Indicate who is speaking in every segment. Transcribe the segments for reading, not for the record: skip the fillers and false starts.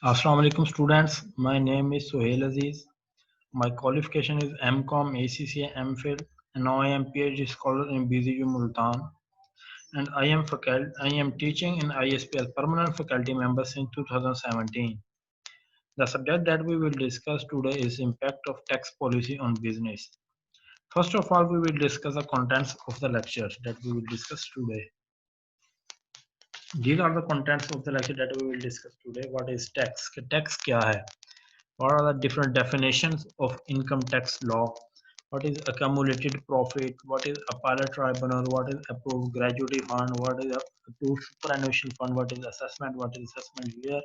Speaker 1: Assalamu alaikum students. My name is Suhail Aziz. My qualification is MCOM, ACCA, MPhil, and now I am PhD scholar in BZU Multan. And I am teaching in ISP as permanent faculty member since 2017. The subject that we will discuss today is impact of tax policy on business. First of all, we will discuss the contents of the lecture that we will discuss today. These are the contents of the lecture that we will discuss today. What is tax? Tax क्या है? What are the different definitions of income tax law? What is accumulated profit? What is appellate tribunal? What is approved gratuity fund? What is approved superannuation fund? What is assessment? What is assessment year?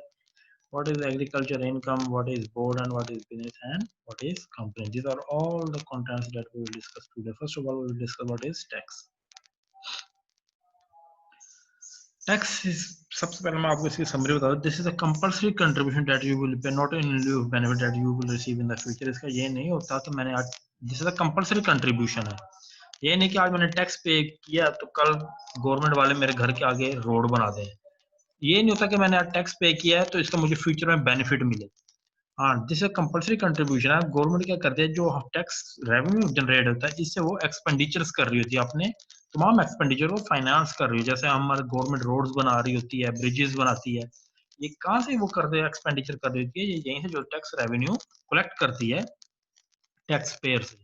Speaker 1: What is agriculture income? What is board and what is business and what is company? These are all the contents that we will discuss today. First of all, we will discuss what is tax. Tax is सबसे पहले मैं आपको इसकी summary बता दूं. This is a compulsory contribution that you will pay, not in lieu of benefit that you will receive in the future. इसका ये नहीं होता तो मैंने आज this is a compulsory contribution है. ये नहीं कि आज मैंने टैक्स पे किया तो कल गवर्नमेंट वाले मेरे घर के आगे रोड बना दें. ये नहीं होता कि मैंने आज टैक्स पे किया है तो इसका मुझे फ्यूचर में बेनिफिट मिले. हाँ, दिस कंपल्सरी कंट्रीब्यूशन है. गवर्नमेंट क्या करती है, जो टैक्स रेवेन्यू जनरेट होता है इससे वो एक्सपेंडिचर्स कर रही होती है, अपने तमाम एक्सपेंडिचर को फाइनेंस कर रही है. जैसे हमारे गवर्नमेंट रोड्स बना रही होती है, ब्रिजेस बनाती है, ये कहाँ से वो करते हैं, एक्सपेंडिचर कर रही होती है, ये यहीं से जो टैक्स रेवेन्यू कलेक्ट करती है टैक्स पेयर से.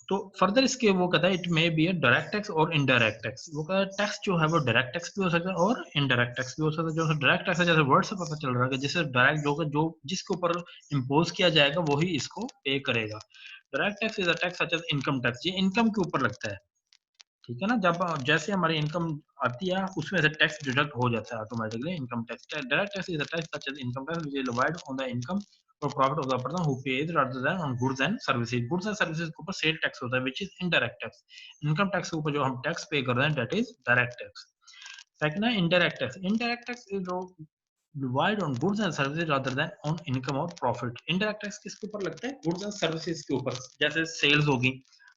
Speaker 1: तो फर्दर इसके वो कहता है it may B A direct tax और इनडायरेक्ट टैक्स. वो कहता है टैक्स जो है वो डायरेक्ट टैक्स भी हो सकता है और इनडायरेक्ट टैक्स भी हो सकता है. जो डायरेक्ट टैक्स है, जैसे वर्ड से पता चल रहा है कि जिससे डायरेक्ट जो जिसके ऊपर इम्पोज किया जाएगा वही इसको पे करेगा. Direct tax is a tax such as income tax. ये इनकम के ऊपर लगता है, ठीक है ना. जब जैसे हमारी इनकम आती है उसमें से टैक्स डिडक्ट हो जाता है automatically. Income tax, direct tax is a tax such as income tax which is levied on the income और profit of the person who pays rather than on goods and services. Goods and services के ऊपर sale tax होता है which is indirect tax. Income tax के ऊपर जो हम tax pay कर रहे हैं that is direct tax. Second है indirect tax. Indirect tax is divide on goods and services rather than on income और प्रॉफिट. इनडायरेक्ट टैक्स किसके ऊपर लगता है, गुड्स एंड सर्विसेज के ऊपर. जैसे सेल्स होगी,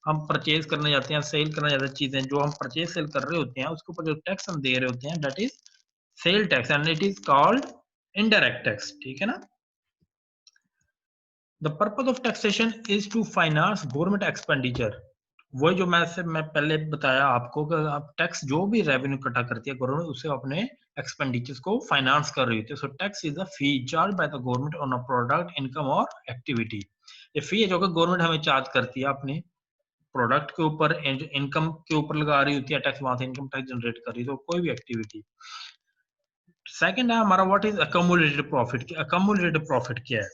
Speaker 1: हम परचेज करने जाते हैं, सेल करने जाते हैं, चीजें जो हम परचेज सेल कर रहे होते हैं उसके ऊपर जो टैक्स हम दे रहे होते हैं that is sale tax and it is called indirect tax. ठीक है ना. The purpose of taxation is to finance government expenditure. वही जो मैं पहले बताया आपको कि आप टैक्स जो भी रेवेन्यू इकट्ठा करती है गवर्नमेंट उससे अपने एक्सपेंडिचर्स को फाइनेंस कर रही होती है. So tax is a fee charge by the government on a product income और एक्टिविटी. ये फी है जो कि गवर्नमेंट हमें चार्ज करती है अपने प्रोडक्ट के ऊपर, इनकम के ऊपर लगा रही होती है टैक्स, वहां से इनकम टैक्स जनरेट कर रही है. तो कोई भी एक्टिविटी. सेकंड है हमारा व्हाट इज अकमुलेटेड प्रॉफिट. अकमुलेटेड प्रॉफिट क्या है?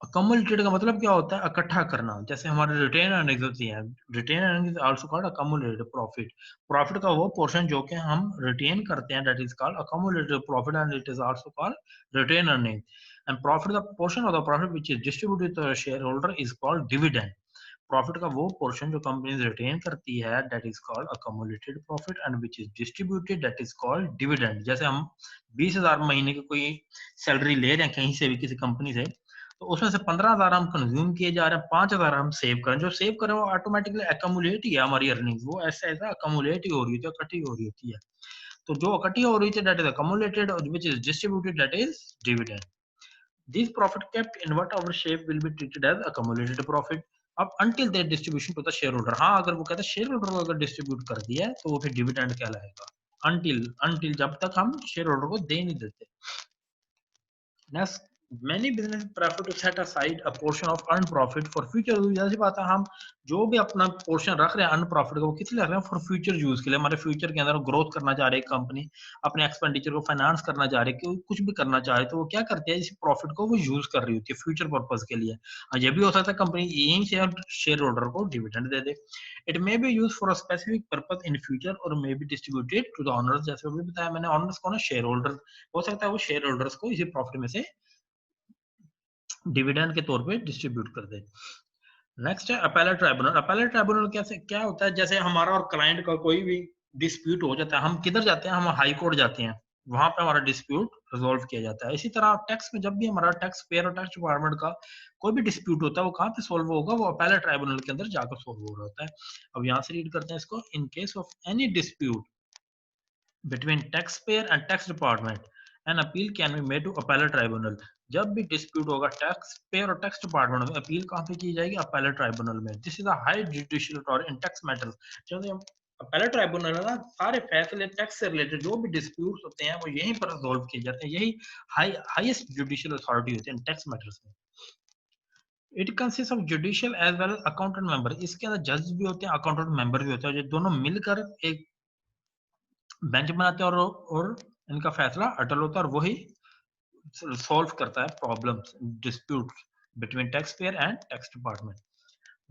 Speaker 1: अकमुलेटेड का मतलब क्या होता है, इकट्ठा करना. जैसे हमारे रिटेन अर्निंग्स होती है, retained earnings also called accumulated profit. Profit का वो पोर्शन जो कि हम रिटेन करते हैं that is called accumulated profit and it is also called retained earning. And profit the portion of the profit which is distributed to the share holder is called dividend. Profit का वो portion जो company retain करती है that is called accumulated profit and which is distributed that is called dividend. जैसे हम 20,000 महीने की कोई सैलरी ले रहे हैं कहीं से भी, किसी कंपनी से, तो उसमें से 15,000 हम कंज्यूम किए जा रहे हैं, 5,000 हम सेव करें. जो सेव करें वो ऑटोमेटिकली अकमुलेट ही है हमारी अर्निंग्स. वो ऐसा ऐसा अकमुलेट ही हो रही होती है, इकट्ठी हो रही होती है. तो जो इकट्ठी हो रही थी that is accumulated which is distributed that is dividend. These profit kept in whatever shape will be treated as accumulated profit अब until their distribution to the shareholder. हाँ, अगर वो कहते हैं शेयर होल्डर को अगर डिस्ट्रीब्यूट कर दिया है तो वो फिर डिविडेंड कहलाएगा. until जब तक हम शेयर होल्डर को दे नहीं देते. Next, many businesses prefer to set aside a portion of earned profit for future use. जैसी बात है, हम जो भी अपना पोर्शन रख रहे हैं अर्न प्रॉफिट का वो किस लिए रख रहे हैं, फॉर फ्यूचर यूज के लिए. हमारे फ्यूचर के अंदर ग्रोथ करना चाह रही है कंपनी, अपने एक्सपेंडिचर को फाइनेंस करना चाह रही है, कुछ भी करना चाह रही है, तो वो क्या करती है, इस प्रॉफिट को वो यूज कर रही होती है फ्यूचर पर्पज के लिए. ये भी हो सकता है कंपनी यहीं से शेयर होल्डर को डिविडेंड दे दे. It may be use for a specific purpose in future और may be distributed to the owners. जैसे अभी बताया मैंने, ओनर्स को ना शेयर होल्डर हो सकता है वो शेयर होल्डर्स को इसी प्रॉफिट में से डिविडेंड के तौर पे डिस्ट्रीब्यूट कर दे. नेक्स्ट है अपेलेट ट्राइब्यूनल. अपेलेट ट्राइब्यूनल कैसे क्या होता है, जैसे हमारा और क्लाइंट का कोई भी डिस्प्यूट हो जाता है, हम किधर जाते हैं, हम हाई कोर्ट जाते हैं, वहां पे हमारा डिस्प्यूट रिजोल्व किया जाता है. इसी तरह टैक्स में जब भी हमारा टैक्स पेयर और टैक्स डिपार्टमेंट का कोई भी डिस्प्यूट होता है वो कहाँ पे सोल्व होगा, वो अपेलेट ट्राइब्यूनल के अंदर जाकर सोल्व हो रहा होता है. अब यहाँ से रीड करते हैं इसको. In case of any dispute between taxpayer and tax department an appeal can be made to appellate tribunal. जब भी डिस्प्यूट होगा टैक्स पेयर और टैक्स डिपार्टमेंट में, अपील कहाँ पे की जाएगी? अपीलेट ट्राइब्यूनल में। This is a high judicial authority in tax matters. जो अपीलेट ट्राइब्यूनल है ना, सारे फैसले टैक्स से रिलेटेड जो भी डिस्प्यूट्स होते हैं वो यहीं पर रिजॉल्व किए जाते हैं। यही हाईएस्ट जुडिशियल अथॉरिटी होती है इन टैक्स मैटर्स में। It consist of judicial as well as accountant member. इसके अंदर जज भी होते हैं, अकाउंटेंट मेंबर भी होते हैं, जो दोनों मिलकर एक बेंच बनाते हैं और इनका फैसला अटल होता है और वही सॉल्व करता है problems disputes between tax payer and tax department.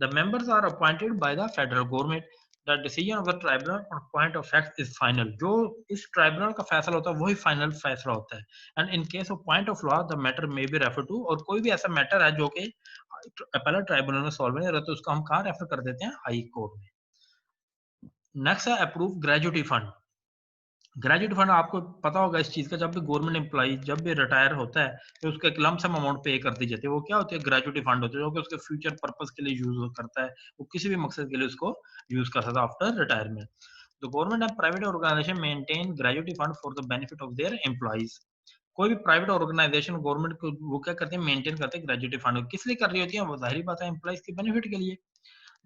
Speaker 1: The members are appointed by the federal government. The decision of the tribunal on point of fact is final. जो इस ट्राइब्यूनल का फैसला होता है वही फाइनल फैसला होता है। And in case of point of law the matter may be refer to. और कोई भी ऐसा मैटर है जो कि अपीलेट ट्राइब्यूनल में सॉल्व नहीं रहता तो उसको हम कहाँ रेफर कर देते हैं? हाई कोर्ट में। नेक्स्ट है approve gratuity fund. Graduate fund आपको पता होगा इस चीज का, जब भी गवर्नमेंट एम्प्लॉय जब भी रिटायर होता है तो उसको एक लम सम अमाउंट पे कर दी जाती है। वो क्या होती है? ग्रेजुएटी फंड होती है, जो कि उसके फ्यूचर पर्पस के लिए यूज करता है। वो किसी भी मकसद के लिए उसको यूज कर सकता है after retirement. The government and private organization maintain gratuity fund for the benefit of their employees. कोई भी प्राइवेट ऑर्गेनाइजेशन गवर्नमेंट को वो क्या करते हैं? मेंटेन करते हैं ग्रेजुएटी फंड। किस लिए कर रही होती है? वो जाहिर बात है एम्प्लॉइज के बेनिफिट के लिए।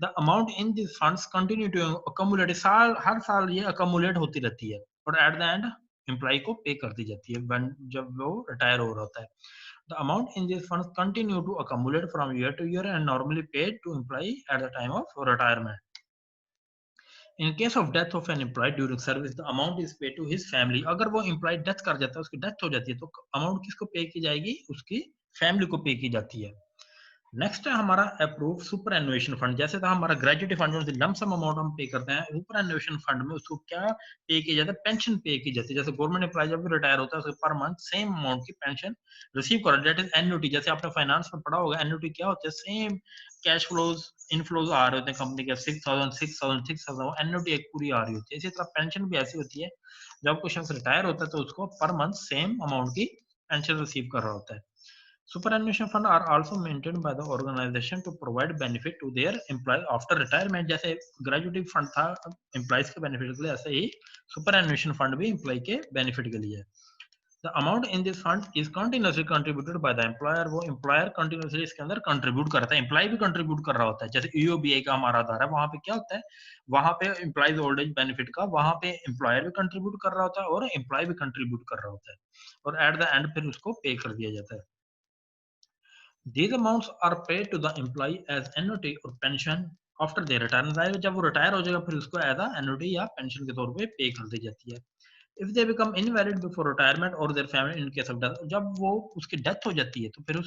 Speaker 1: The amount in this funds continue to accumulate. हर साल ये अकोमुलेट होती रहती है और एट द एंड एम्प्लॉय को पे कर दी जाती है when जब वो रिटायर हो रहा होता है। The amount in this funds continue to accumulate from year to year and normally paid to employee at the time of retirement. In case of death of an employee during service the amount is paid to his family. अगर वो employ death कर जाता है, उसकी death हो जाती है, तो अमाउंट किसको पे की जाएगी? उसकी फैमिली को पे की जाती है। नेक्स्ट है हमारा अप्रूव सुपर एनुएशन फंड। जैसे था हमारा ग्रेजुएटी फंड जो लमसम अमाउंट हम पे करते हैं, सुपर एनुएशन फंड में उसको क्या पे किया जाता है? पेंशन पे की जाती है। जैसे गवर्नमेंट एम्प्लॉय जब भी रिटायर होता है उसको पर मंथ सेम अमाउंट की पेंशन रिसीव करो, दैट इज एन्युटी। जैसे आपने फाइनेंस में पढ़ा होगा एन्युटी क्या होता है? सेम कैश फ्लोज इनफ्लोज आ रहे होते हैं कंपनी के 6,000 एन्युटी एक पूरी आ रही होती है। इसी तरह पेंशन भी ऐसी होती है, जब कुछ शख्स रिटायर होता है तो उसको पर मंथ सेम अमाउंट की पेंशन रिसीव कर रहा होता है। Superannuation fund are also maintained by the organization to provide benefit to their employees after retirement। जैसे ग्रेजुएटी फंड था एम्प्लॉइज के बेनिफिट के लिए, ऐसे ही सुपरएन्युएशन फंड भी एम्प्लॉय के बेनिफिट के लिए है। The amount in this fund is continuously contributed by the employer. वो एम्प्लॉयर कंटिन्यूअसली इसके अंदर कंट्रीब्यूट करता है, एम्प्लॉय भी कंट्रीब्यूट कर रहा होता है। जैसे ईओबीआई का हमारा आधार है, वहां पे क्या होता है? वहां पे एम्प्लॉयज ओल्ड एज बेनिफिट का वहां पे एम्प्लॉयर भी कंट्रीब्यूट कर रहा होता है और एम्प्लॉय भी कंट्रीब्यूट कर रहा होता है, और एट द एंड फिर उसको पे कर दिया जाता है। These amounts are paid to the employee as annuity or pension after their retirement। जब वो रिटायर हो जाएगा फिर उसको एज एन्युटी या पेंशन के तौर पे पे कर दी जाती है। If they become invalid before retirement और their family in case of death. जब वो उसकी डेथ हो जाती है तो फिर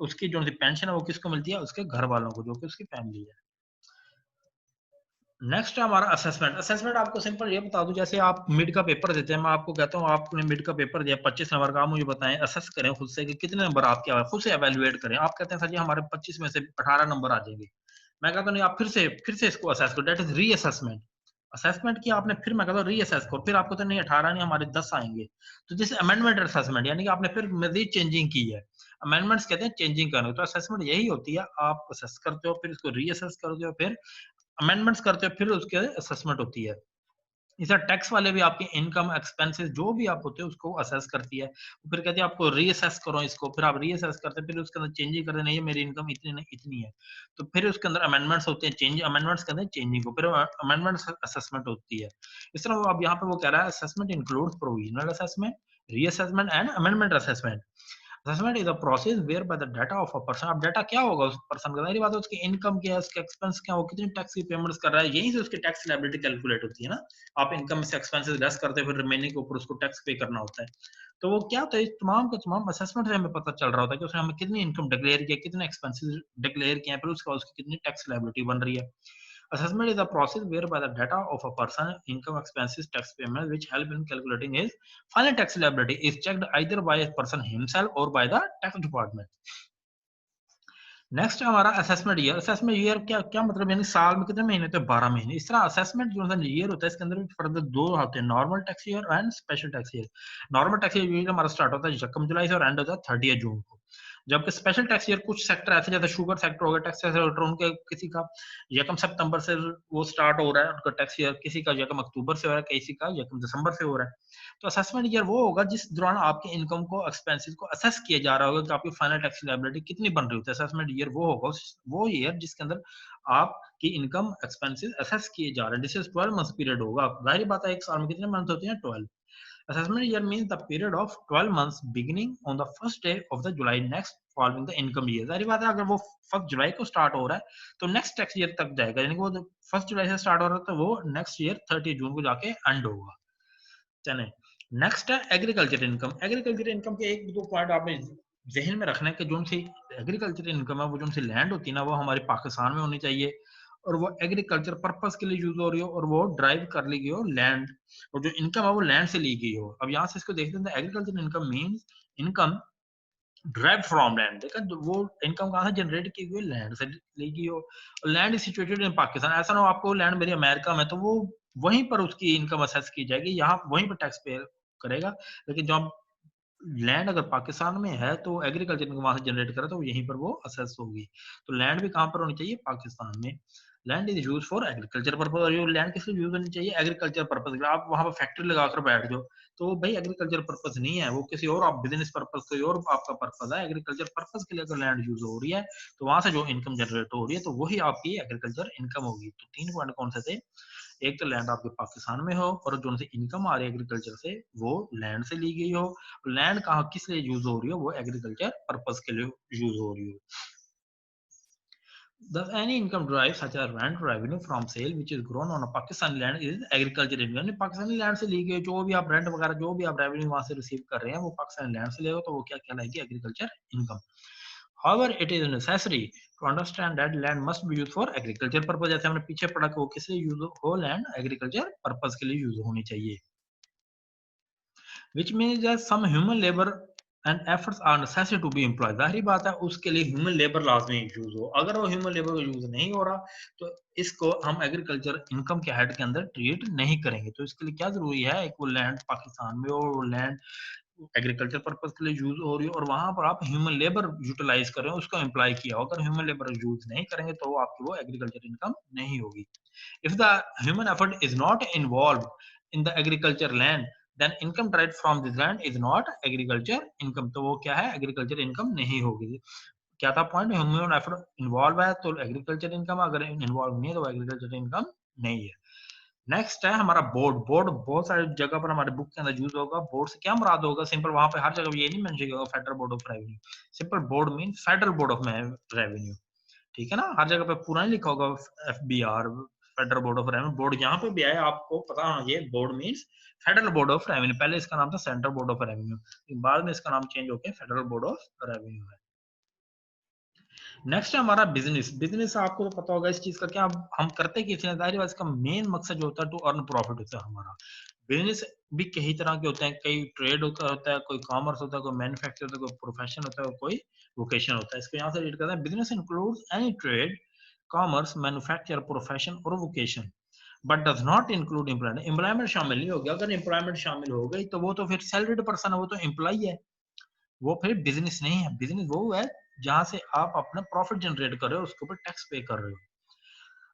Speaker 1: उसकी जो पेंशन है वो किसको मिलती है? उसके घर वालों को, जो कि उसकी फैमिली है। नेक्स्ट है हमारा असेसमेंट। असेसमेंट आपको सिंपल ये बता दूं, जैसे आप मिड का पेपर देते हैं, मैं आपको कहता हूँ आपने मिड का पेपर दिया 25 नंबर का, आप मुझे बताएं असेस करें खुद से कि कितने नंबर आपके आए, खुद से एवेल्युएट करें। आप कहते हैं सर जी हमारे 25 में से 18 नंबर आ जाएंगे। मैं कहता हूँ नहीं, आप फिर से इसको असेस करो, दैट इज रीअसेसमेंट। असेसमेंट किया आपने, फिर मैं कहता हूँ रीअसेस करो, फिर आपको तो नहीं 18 नहीं हमारे 10 आएंगे। तो दिस अमेंडमेंट असेसमेंट, यानी कि आपने फिर मजीद चेंजिंग की है। अमेंडमेंट्स कहते हैं चेंजिंग करना। तो असेसमेंट यही होती है, आप असेस करते हो, फिर इसको रीअसेस करते हो, फिर अमेंडमेंट्स करते हो, फिर उसके असेसमेंट होती है। इस टैक्स वाले भी आपके इनकम एक्सपेंसेस जो भी आप होते हैं उसको असेस करती है। फिर कहती है आपको रीअसेस करो इसको, फिर आप रीअसेस करते हैं, फिर उसके अंदर चेंजिंग करते नहीं है मेरी इनकम इतनी नहीं इतनी है, तो फिर उसके अंदर अमेंडमेंट्स होते हैं, चेंज अमेंडमेंट्स कहते हैं चेंजिंग को, फिर अमेंडमेंट्स असेसमेंट होती है। इस तरह अब यहाँ पे वो कह रहा है assessment includes provisional assessment, reassessment and amendment assessment. Assessment is a process whereby the data of a person. अब डाटा क्या होगा उस पर्सन का? जाहिर बात है उसकी इनकम क्या है, उसके एक्सपेंस क्या है, वो कितनी टैक्स की पेमेंट्स कर रहा है, यहीं से उसकी टैक्स लायबिलिटी कैलकुलेट होती है ना। आप इनकम से एक्सपेंसेस लेस करते हैं, फिर रिमेनिंग के ऊपर उसको टैक्स पे करना होता है। तो वो क्या होता है, तमाम का तमाम असेसमेंट से हमें पता चल रहा होता है कि उसने हमें कितनी इनकम डिक्लेयर किया, कितने एक्सपेंसेस डिक्लेयर किए हैं, फिर उसका उसकी कितनी टैक्स लायबिलिटी बन रही है। Assessment is a process whereby the data of a person, income, expenses, tax payment, which help in calculating his final tax liability, is checked either by a person himself or by the tax department. Next हमारा assessment year. Assessment year क्या क्या मतलब, यानी साल में कितने महीने होते हैं? 12 महीने। इस तरह असेसमेंट जो ईयर होता है इसके अंदर फर्दर दो होते हैं, normal tax year and special tax year. Normal tax year हमारा स्टार्ट होता है 1 जुलाई से और एंड होता है 30 जून को। जबकि स्पेशल टैक्स ईयर कुछ सेक्टर ऐसे जैसे शुगर सेक्टर हो गया, टैक्स सेक्टर उनके किसी का यकम सितंबर से वो स्टार्ट हो रहा है उनका टैक्स ईयर, किसी का यकम अक्टूबर से हो रहा है, किसी का यकम दिसंबर से हो रहा है। तो असेसमेंट ईयर वो होगा जिस दौरान आपके इनकम को, एक्सपेंसेस को असेस किया जा रहा होगा कि आपकी फाइनल टैक्स लायबिलिटी कितनी बन रही होती है। असेसमेंट ईयर वो होगा, वो ईयर जिसके अंदर आपकी इनकम एक्सपेंसेस असेस किए जा रहे हैं। दिस इज 12 मंथ पीरियड होगा। जाहिर बात है एक साल में कितने मंथ होते हैं? 12। Assessment year means the period of 12 months beginning on the first day of the July next following the income year। जाहिर बात है अगर वो 1 जुलाई को स्टार्ट हो रहा है तो नेक्स्ट टैक्स ईयर तक जाएगा, यानी कि वो 1 जुलाई से स्टार्ट हो रहा है तो वो नेक्स्ट ईयर 30 जून को जाके एंड होगा। चले नेक्स्ट है एग्रीकल्चर इनकम। एग्रीकल्चर इनकम के एक दो पॉइंट आपने जहन में रखना है कि जो सी एग्रीकल्चर इनकम है वो जो सी लैंड होती है ना वो हमारे पाकिस्तान में होनी चाहिए और वो एग्रीकल्चर पर्पस के लिए यूज हो रही हो और वो ड्राइव कर ली गई हो लैंड, और जो इनकम है वो लैंड से ली गई हो। अब यहाँ से इसको देखते हैं, agriculture income means income drive from land. देखा वो इनकम कहाँ से जनरेट की गई? लैंड से ली गई हो। Land is situated in Pakistan. ऐसा ना हो आपको लैंड मेरी अमेरिका में तो वो वहीं पर उसकी इनकम असेस की जाएगी, यहाँ वहीं पर टैक्स पे करेगा। लेकिन जब लैंड अगर पाकिस्तान में है तो एग्रीकल्चर इनकम वहां से जनरेट करे तो यहीं पर वो असेस होगी। तो लैंड भी कहाँ पर होनी चाहिए? पाकिस्तान में। Land is use for agriculture purpose. और ये लैंड किस लिए यूज होनी चाहिए? Agriculture purpose. आप वहां पर फैक्ट्री लगाकर बैठ जाओ तो भाई एग्रीकल्चर पर्पज नहीं है वो, किसी और आप बिजनेस पर्पज कोई और आपका पर्पज है। एग्रीकल्चर पर्पज के लिए अगर लैंड यूज हो रही है तो वहां से जो इनकम जनरेट हो रही है तो वही आपकी एग्रीकल्चर इनकम होगी। तो 3 पॉइंट कौन से थे? एक तो लैंड आपके पाकिस्तान में हो और जो उनसे इनकम आ रही है एग्रीकल्चर से वो लैंड से ली गई हो। लैंड कहाँ किस लिए यूज हो रही हो? वो एग्रीकल्चर पर्पस के लिए यूज हो रही हो। Thus, any income derived such as rent revenue from sale which is grown on a Pakistani land is agriculture income। Pakistani land से ली गई जो भी आप रेंट वगैरह जो भी आप रेवेन्यू वहां से रिसीव कर रहे हैं वो पाकिस्तानी लैंड से ले तो वो क्या कहलाएगी? Agriculture income. However, it is necessary to understand that land must be used for agriculture purpose। जैसे हमने पीछे पढ़ा कि वो किस लिए यूज हो? लैंड एग्रीकल्चर पर्पस के लिए यूज होनी चाहिए। which means that some human labor and efforts are necessary to be employed। जाहिर बात है उसके लिए ह्यूमन लेबर लाजमी यूज हो। अगर वो ह्यूमन लेबर यूज नहीं हो रहा तो इसको हम एग्रीकल्चर इनकम के हेड के अंदर ट्रीट नहीं करेंगे। तो इसके लिए क्या जरूरी है? एक वो लैंड पाकिस्तान में और लैंड एग्रीकल्चर पर्पज के लिए यूज हो रही है और वहां पर आप ह्यूमन लेबर यूटिलाइज कर रहे हो, उसको एम्प्लॉय किया हो। अगर ह्यूमन लेबर यूज नहीं करेंगे तो आपकी वो एग्रीकल्चर इनकम नहीं होगी। If the human effort is not involved in the agriculture land, then income derived from this land is not agriculture income। तो वो क्या है? एग्रीकल्चर इनकम नहीं होगी। क्या था पॉइंट? ह्यूमन एफर्ट इन्वॉल्व है तो एग्रीकल्चर इनकम, अगर इन्वॉल्व नहीं है तो एग्रीकल्चर इनकम नहीं है। नेक्स्ट है हमारा बोर्ड। बोर्ड बहुत सारी जगह पर हमारे बुक के अंदर यूज होगा। बोर्ड से क्या मुराद होगा? सिंपल वहां पे हर जगह ये नहीं मेंशन होगा federal board of revenue. Simple board mean federal board of revenue. ठीक है ना, हर जगह पे पूरा नहीं लिखा होगा FBR, federal board of revenue. Board यहाँ पे भी आया आपको पता होना चाहिए। Board means federal board of revenue. पहले इसका नाम था सेंट्रल बोर्ड ऑफ रेवेन्यू, बाद में इसका नाम चेंज होकर फेडरल बोर्ड ऑफ रेवेन्यू है। नेक्स्ट है हमारा बिजनेस। बिजनेस आपको तो पता होगा इस चीज का क्या हम करते किस लिए? जाहिर है इसका मेन मकसद जो होता है टू अर्न प्रॉफिट होता है हमारा। बिजनेस भी कई तरह के होते हैं, कई ट्रेड होता है, कोई कॉमर्स होता है, कोई मैन्युफैक्चर होता है, कोई प्रोफेशन होता है, कोई वोकेशन होता है। इसको यहाँ से रीड करते हैं। Business includes any trade, commerce, manufacture, profession और vocation but does not include employment. Employment शामिल नहीं होगी। अगर एम्प्लॉयमेंट शामिल हो गई तो वो तो फिर सैलरीड पर्सन है, वो तो एम्प्लॉय है, वो फिर बिजनेस नहीं है। बिजनेस वो है जहां से आप अपना प्रॉफिट जनरेट कर रहे हो, उसके ऊपर टैक्स पे कर रहे हो।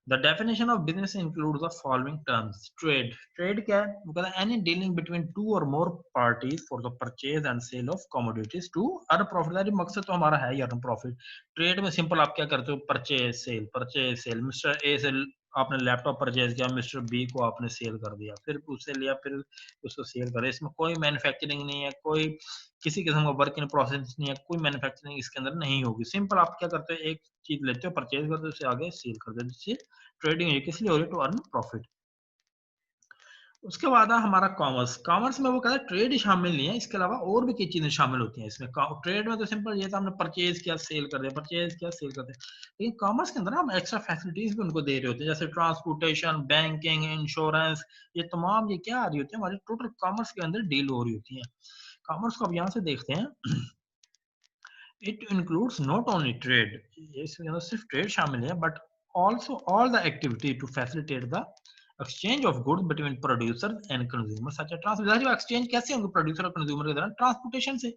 Speaker 1: The definition of business includes the following terms। Trade। Trade क्या है? वो कहता है any dealing between two or more parties for the purchase and sale of commodities to earn profit। यानी मकसद तो हमारा है earn profit। ट्रेड में सिंपल आप क्या करते हो? Purchase sale. मिस्टर ए से आपने लैपटॉप परचेज किया, मिस्टर बी को आपने सेल कर दिया, फिर उससे लिया, फिर उसको सेल कर दिया। इसमें कोई मैन्युफैक्चरिंग नहीं है, कोई किसी किस्म का वर्क इन प्रोसेस नहीं है, कोई मैन्युफैक्चरिंग इसके अंदर नहीं होगी। सिंपल आप क्या करते हो? एक चीज लेते हो, परचेज करते हो, उसे आगे सेल कर देते हो। ट्रेडिंग है किस लिए हो रही है? To earn profit. उसके बाद है हमारा कॉमर्स। कॉमर्स में वो कहता है ट्रेड ही शामिल नहीं है, इसके अलावा और भी कई चीजें शामिल होती हैं इसमें। ट्रेड में तो सिंपल ये था हमने परचेज किया सेल कर दिया, परचेज किया सेल कर दिया। लेकिन कॉमर्स के अंदर हम एक्स्ट्रा फैसिलिटीज भी उनको दे रहे होते हैं, जैसे ट्रांसपोर्टेशन, बैंकिंग, इंश्योरेंस। ये तमाम ये क्या आ रही होती है? हमारी टोटल कॉमर्स के अंदर डील हो रही होती है। कॉमर्स को अब यहाँ से देखते हैं। It includes not only trade, इसके अंदर सिर्फ ट्रेड शामिल है, but also all the activity to facilitate the exchange of goods between producers and consumers such as transport। Exchange कैसे होंगे प्रोड्यूसर और कंज्यूमर के दौरान? ट्रांसपोर्टेशन से।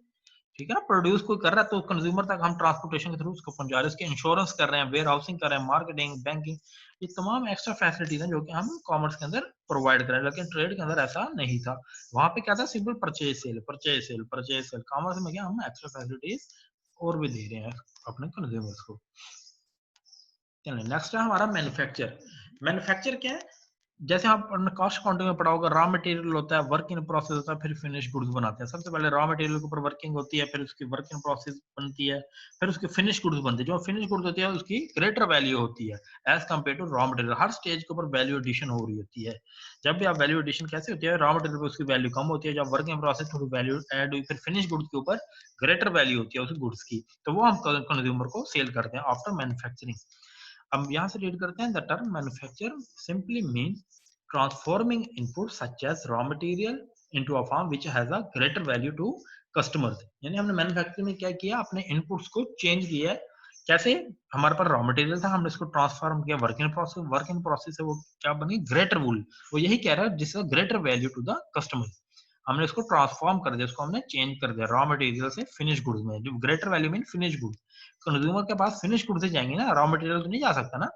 Speaker 1: ठीक है ना, प्रोड्यूस कोई कर रहा है तो कंज्यूमर तक हम ट्रांसपोर्टेशन के थ्रू उसको पहुंचा रहे हैं, उसके इंश्योरेंस कर रहे हैं, वेयर हाउसिंग कर रहे हैं, मार्केटिंग, बैंकिंग, ये तमाम एक्स्ट्रा फैसिलिटीज हैं जो कि हम कॉमर्स के अंदर प्रोवाइड कर रहे हैं। लेकिन ट्रेड के अंदर ऐसा नहीं था, वहां पे क्या था, simple purchase sale, purchase sale, purchase sale. Commerce में क्या हम एक्स्ट्रा फैसिलिटीज और भी दे रहे हैं अपने कंज्यूमर्स को। चलिए नेक्स्ट है हमारा मैन्युफैक्चर। मैन्युफैक्चर क्या है, जैसे आप कॉस्ट अकाउंटिंग में पढ़ा होगा, रॉ मटेरियल होता है, वर्क इन प्रोसेस होता है, फिर फिनिश गुड्स बनाते हैं। सबसे पहले रॉ मटेरियल के ऊपर वर्किंग होती है, फिर उसकी वर्क इन प्रोसेस बनती है, फिर उसकी फिनिश गुड्स बनती है। जो फिनिश गुड्स होती है उसकी ग्रेटर वैल्यू होती है as compare to raw material. हर स्टेज के ऊपर वैल्यू एडिशन हो रही होती है। जब भी आप वैल्यू एडिशन कैसे होती है, रॉ मटेरियल पे उसकी वैल्यू कम होती है, जब वर्किंग प्रोसेस थोड़ी वैल्यू ऐड हुई, फिर फिनिश गुड्स के ऊपर ग्रेटर वैल्यू होती है उस गुड्स की, तो वो हम कंज्यूमर को सेल करते हैं आफ्टर मैन्युफैक्चरिंग। अब यहाँ से रीड करते हैं, the term manufacture simply mean transforming inputs such as raw material into a form which has a greater value to customers। यानी हमने मैन्युफैक्चरिंग में क्या किया, अपने इनपुट्स को चेंज किया है। कैसे, हमारे पास रॉ मटेरियल था, हमने इसको ट्रांसफॉर्म किया work in process, work in process से वो क्या बनी, ग्रेटर वूल। वो यही कह रहा है जिसका greater value to the customer. हमने इसको ट्रांसफॉर्म कर दिया, इसको हमने चेंज कर दिया रॉ मटेरियल से फिनिश गुड्स में। जो greater value mean finish good, consumer के पास फिनिश गुड से जाएंगे ना, रॉ मटेरियल तो नहीं जा सकता ना।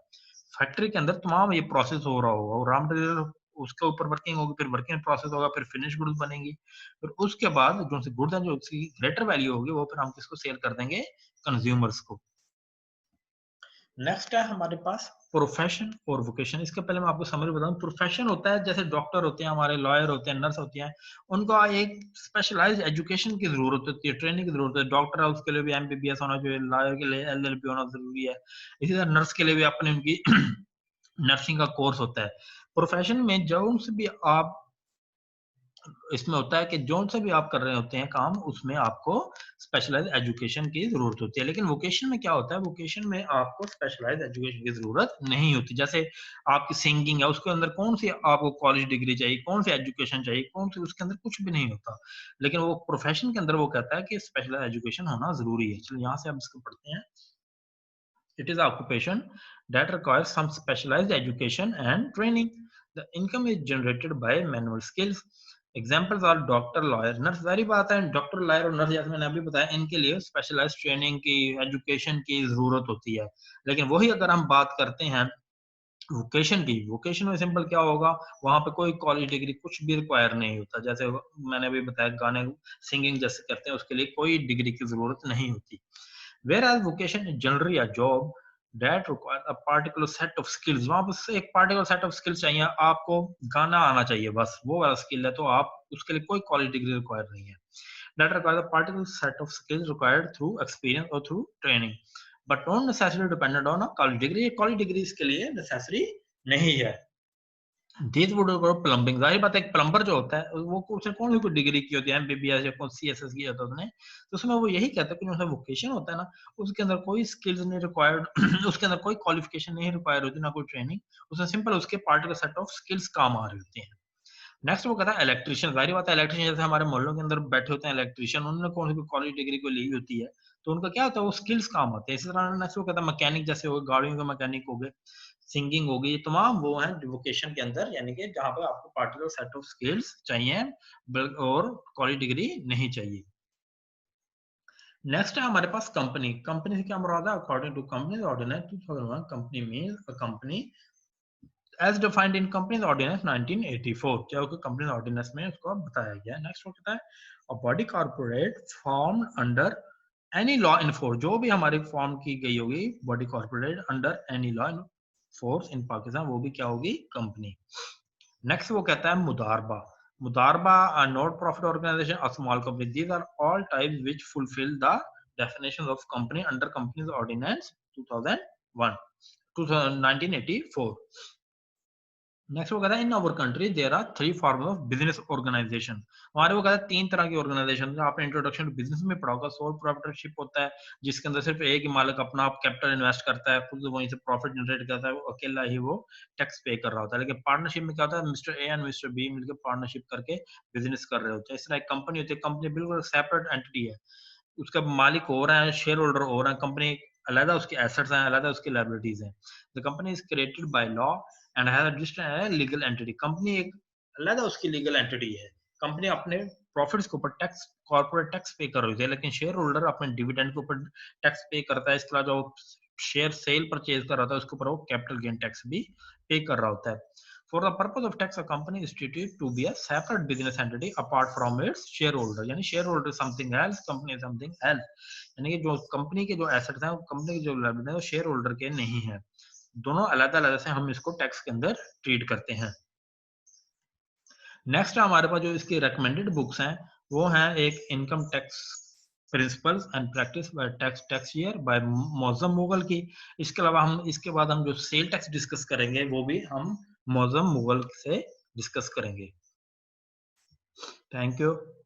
Speaker 1: फैक्ट्री के अंदर तमाम ये प्रोसेस हो रहा होगा और रॉ मटेरियल उसके ऊपर वर्किंग होगी, फिर वर्किंग प्रोसेस होगा, फिर फिनिश गुड्स बनेंगी, फिर उसके बाद जो सी गुड्स हैं जो उसकी ग्रेटर वैल्यू होगी वो फिर हम किसको सेल कर देंगे, कंज्यूमर्स को। नेक्स्ट है हमारे पास प्रोफेशन और वोकेशन। इसके पहले मैं आपको समरी बताऊं, प्रोफेशन होता है जैसे डॉक्टर होते हैं, हमारे लॉयर होते हैं, नर्स होती हैं, उनको एक स्पेशलाइज्ड एजुकेशन की जरूरत होती है, ट्रेनिंग की जरूरत है। डॉक्टर है उसके लिए भी एमबीबीएस होना चाहिए, लॉयर के लिए एलएलबी होना जरूरी है, इसी तरह नर्स के लिए भी अपनी उनकी नर्सिंग का कोर्स होता है। प्रोफेशन में जो से भी आप इसमें होता है कि जो से भी आप कर रहे होते हैं काम, उसमें आपको स्पेशलाइज्ड एजुकेशन की जरूरत होती है। लेकिन वोकेशन में क्या होता है, वोकेशन में आपको स्पेशलाइज्ड एजुकेशन की जरूरत नहीं होती। जैसे आपकी सिंगिंग है, उसके अंदर कौन सी आपको कॉलेज डिग्री चाहिए, कौन सी एजुकेशन चाहिए, कौन सी, उसके अंदर कुछ भी नहीं होता। लेकिन वो प्रोफेशन के अंदर वो कहता है कि स्पेशलाइज्ड एजुकेशन होना जरूरी है। चलिए यहाँ से हम इसको पढ़ते हैं। It is occupation that requires some specialized education and training. The income is generated by manual skills. Examples are doctor, lawyer, nurse। जारी बात है, डॉक्टर, लॉयर और नर्स जैसे मैंने अभी बताया, इनके लिए स्पेशलाइज्ड ट्रेनिंग की, एजुकेशन की जरूरत होती है। लेकिन वही अगर हम बात करते हैं वोकेशन की, वोकेशन में सिंपल क्या होगा, वहां पे कोई कॉलेज डिग्री कुछ भी रिक्वायर नहीं होता। जैसे मैंने अभी बताया, गाने सिंगिंग जैसे करते हैं उसके लिए कोई डिग्री की जरूरत नहीं होती। Whereas vocation is generally a job that requires a particular set of skills। वहां पर एक particular set of skills चाहिए, आपको गाना आना चाहिए, बस वो वाला स्किल है, तो आप उसके लिए कोई कॉलेज डिग्री रिक्वायर नहीं है। That requires a particular set of skills required through experience or through training, but don't necessarily dependent on a college degree। ये college degree इसके लिए necessary नहीं है। दिस वुड प्लम्बिंग, जाहिर बात है एक प्लम्बर जो होता है वो उसने कौन सी कोई डिग्री की होती है, एमबीबीएस या कौन सीएसएस किया होता है उसने, तो उसमें वो यही कहता है कि जो वोकेशन होता है ना, उसके अंदर कोई स्किल्स नहीं रिक्वायर्ड उसके अंदर कोई क्वालिफिकेशन नहीं रिक्वायर होती, ना कोई ट्रेनिंग, उसमें सिंपल उसके पार्टिकुलर सेट ऑफ स्किल्स काम आ रहे होते हैं। नेक्स्ट वो कहता है इलेक्ट्रिशियन। जाहिर बात है इलेक्ट्रिशियन जैसे हमारे मोहल्लों के अंदर बैठे होते हैं इलेक्ट्रिशियन, उन्होंने कौन सी कॉलेज डिग्री को ली होती है, तो उनका क्या होता है, वो स्किल्स काम आते हैं। इसी तरह नेक्स्ट वो कहता है मैकेनिक, जैसे हो गाड़ियों के मैकेनिक हो गए, सिंगिंग हो गई, ये तमाम वो हैं वोकेशन के अंदर, यानी कि जहाँ पे आपको पार्टिकुलर सेट ऑफ स्किल्स चाहिए और कॉलेज डिग्री नहीं चाहिए। नेक्स्ट है हमारे पास कंपनी। कंपनी से क्या मुराद है, according to company ordinance 2001, company means a company as defined in Companies Ordinance 1984, जो कि Companies Ordinance में उसको बताया गया है। नेक्स्ट वो कहता है a body corporate formed under any law in force। जो भी हमारी फॉर्म की गई होगी body corporate under any law in force in Pakistan, वो भी क्या होगी, कंपनी। नेक्स्ट वो कहता है मुदारबा। मुदारबा not profit organisation, a small company, these are all types which fulfil the definitions of company under companies ordinance 2001 1984। Next वो कहता है in our country there are 3 forms of business organisation. हमारे वो कहता है 3 तरह की ऑर्गेनाइजेशन है। आपने इंट्रोडक्शन टू बिजनेस में पढ़ा होगा। सोल प्रोप्राइटरशिप होता है जिसके अंदर सिर्फ एक ही मालिक अपना कैपिटल इन्वेस्ट करता है, खुद वहीं से प्रॉफिट जनरेट करता है, वो अकेला ही वो टैक्स पे कर रहा होता है। लेकिन पार्टनरशिप में क्या होता है, mister A and mister B मिलकर पार्टनरशिप करके बिजनेस कर रहे होते हैं। इस तरह एक कंपनी होती है, कंपनी बिल्कुल सेपरेट एंटिटी है, उसका मालिक हो रहा है, शेयर होल्डर हो रहा है, कंपनी अलग, उसके एसेट्स हैं अलग, उसकी लायबिलिटीज हैं। The company is created by law and has registered as legal entity. Company एक अलग उसकी लीगल एंटिटी है। कंपनी अपने प्रॉफिट्स के ऊपर टैक्स, कॉर्पोरेट टैक्स पे कर रही है, लेकिन शेयर होल्डर अपने डिविडेंड के ऊपर टैक्स पे करता है। इसके अलावा जो शेयर सेल परचेज कर रहा था उसके ऊपर वो कैपिटल गेन टैक्स भी पे कर रहा होता है। For the purpose of tax, a company is treated to be a separate business entity apart from its shareholder. यानी shareholder something else, company something else. यानी कि जो कंपनी के जो एसेट्स हैं, कंपनी के जो लायबिलिटी है वो शेयर होल्डर के नहीं है। दोनों अलग-अलग से हम इसको टैक्स के अंदर ट्रीट करते हैं। नेक्स्ट हमारे पास जो इसकी रिकमेंडेड बुक्स हैं वो हैं एक income tax principles and practice by tax year by Moazzam Mughal की। इसके अलावा हम इसके बाद हम जो सेल टैक्स डिस्कस करेंगे वो भी हम मौजम मुगल से डिस्कस करेंगे। Thank you.